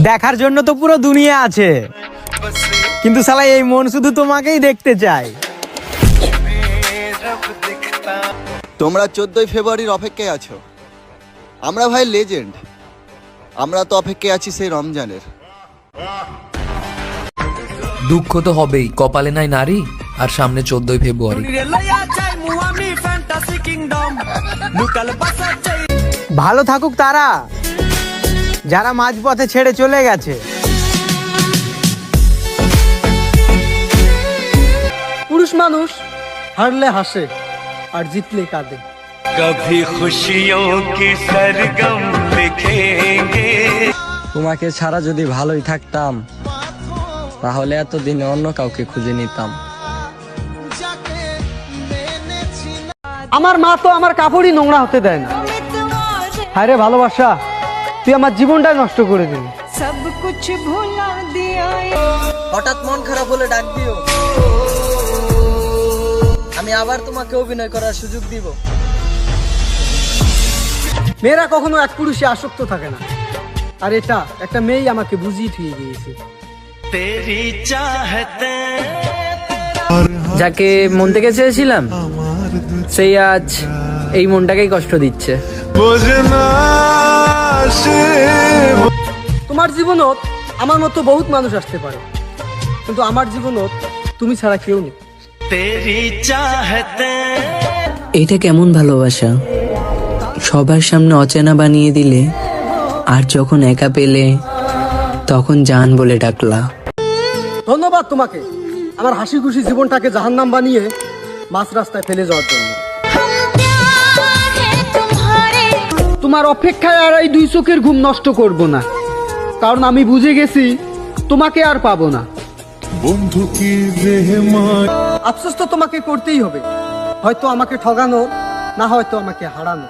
দেখার জন্য তো পুরো দুনিয়া আছে, কিন্তু শালা এই মন শুধু তোমাকেই দেখতে চায়। তোমরা 14ই ফেব্রুয়ারির অপেক্ষায় আছো, আমরা ভাই লেজেন্ড, আমরা তো অপেক্ষায় আছি সেই রমজানের। দুঃখ তো হবেই, কপালে নাই নারী, আর সামনে 14ই ফেব্রুয়ারি। ভালো থাকুক তারা যারা মাঝপথে ছেড়ে চলে গেছে। পুরুষ মানুষ হারলে হাসে আর জিতলে কাঁদে। कभी खुशियों की सरगम लिखेंगे। তোমাকে ছাড়া যদি ভালোই থাকতাম, তাহলে এতদিনে অন্য কাউকে খুঁজে নিতাম। আমার মা তো আমার কাপড়ই নোংরা হতে দেয় না। হায় রে ভালোবাসা, তুই আমার জীবনটা নষ্ট করে দিলি। হঠাৎ মন খারাপ হলে ডাক দিও, আমি আবার তোমাকে অভিনয় করার সুযোগ দিব। মেয়েরা কখনো এক পুরুষে আসক্ত থাকে না, আর এটা একটা মেয়েই আমাকে বুঝিয়ে ফিরে গিয়েছে। तेरी चाहते যাকে মন থেকে চেয়েছিলাম সেই আজ এই মনটাকেই কষ্ট দিচ্ছে। তোমার জীবনত আমার মতো বহুত মানুষ আসতে পারে, কিন্তু আমার জীবনত তুমি ছাড়া কেউ নেই। तेरी चाहते এটা কেমন ভালোবাসা, সবার সামনে অচেনা বানিয়ে দিলে, আর যখন একা পেলে তখন জান বলে ডাকলা। ধন্যবাদ তোমাকে আমার হাসি খুশি জীবনটাকে জাহান্নাম বানিয়ে মাঝ রাস্তায় ফেলে যাওয়ার জন্য। তোমার অপেক্ষায় আর এই দুই চোখের ঘুম নষ্ট করব না, কারণ আমি বুঝে গেছি তোমাকে আর পাবো না। বন্ধু কি রেহমান, আফসোস তো তোমাকে করতেই হবে, হয়তো আমাকে ঠগানো, না হয়তো আমাকে হারানো।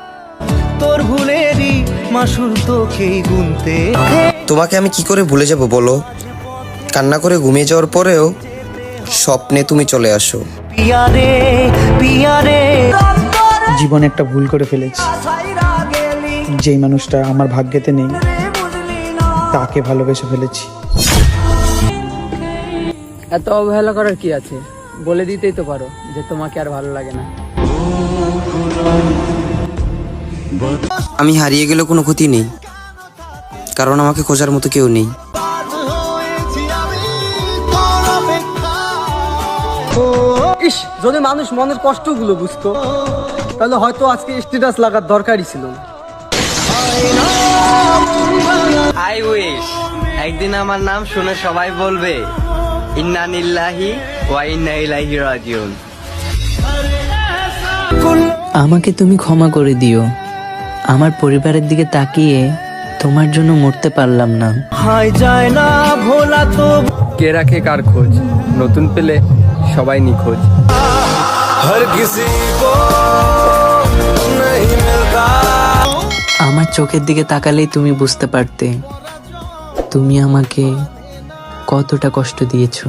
তোর ভুলেরই মাসুল তোকেই গুনতে। তোমাকে আমি কি করে ভুলে যাব বলো? কান্না করে ঘুমিয়ে যাওয়ার পরেও স্বপ্নে তুমি চলে আসো। পিয়া রে পিয়া রে, জীবনে একটা ভুল করে ফেলেছি, যেই মানুষটা আমার ভাগ্যেতে নেই তাকে ভালোবেসে ফেলেছি। এত অবহেলা করার কি আছে, বলে দিতেই তো পারো যে তোমাকে আর ভালো লাগে না। আমি হারিয়ে গেলেও কোনো ক্ষতি নেই, কারণ আমাকে খোঁজার মতো কেউ নেই। ইস, যদি মানুষ মনের কষ্টগুলো বুঝতো, তাহলে হয়তো আজকে স্ট্যাটাস লাগার দরকারই ছিল না। আই উইশ একদিন আমার নাম শুনে সবাই বলবে ইন্না লিল্লাহি ওয়া ইন্না ইলাইহি রাজিউন। আমাকে তুমি ক্ষমা করে দিও, আমার পরিবারের দিকে তাকিয়ে তোমার জন্য মরতে পারলাম না। হায় যায় না ভোলা তো। কে রাখে কার খোঁজ, নতুন পেলে সবাই নিখোঁজ। हर किसी को नहीं मिलता। আমার চোখের দিকে তাকালেই তুমি বুঝতে পারতে তুমি আমাকে কতটা কষ্ট দিয়েছো।